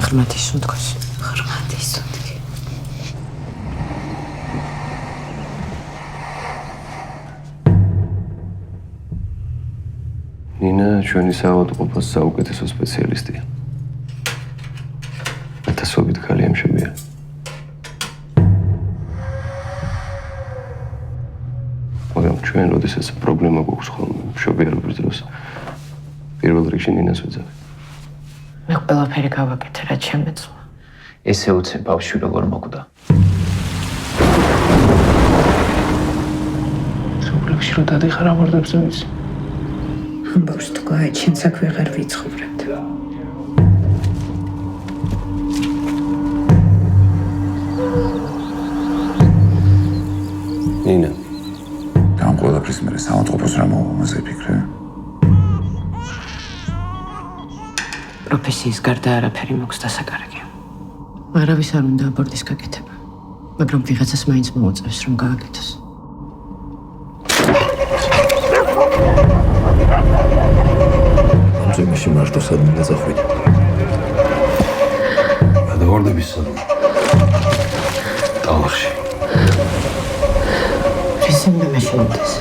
ღრმათი სუნთქოს. ღრმათი სუნთქი. ნინა ჩვენი საავადმყოფოს საუკეთესო სპეციალისტია. ათასობით ქალი ემშებია. მაგრამ ჩვენ როდესაც პრობლემა გვაქვს ხოლმე მშობიარობის დროს პირველ რიგში ნინას ვეძახი. მე ყველაფერი გავაკეთე, რაც შემეძლო. ესე უცებ ბავშვი როგორ მოკვდა. სულ რო დადიხარ ამორდებს ვიცი. ამბავს თუ გააჩენს აქ ვეღარ ვიცხოვრებთ. ნინა ამ ყველაფრის მერე საავადმყოფოს რა მომაზე ფიქრე? პროფესიის გარდა არაფერი მოქვს დასაკარგე. არავის არ უნდა აბორტის გაკეთება, მაგრამ ვიღაცას მაინც მოუწევს რომ გააკეთოს. ამჟამაში მარტო სადმე დაწახვით. გადავარდების სადმე. ტალახში. რისიმდა მე შემოდეს.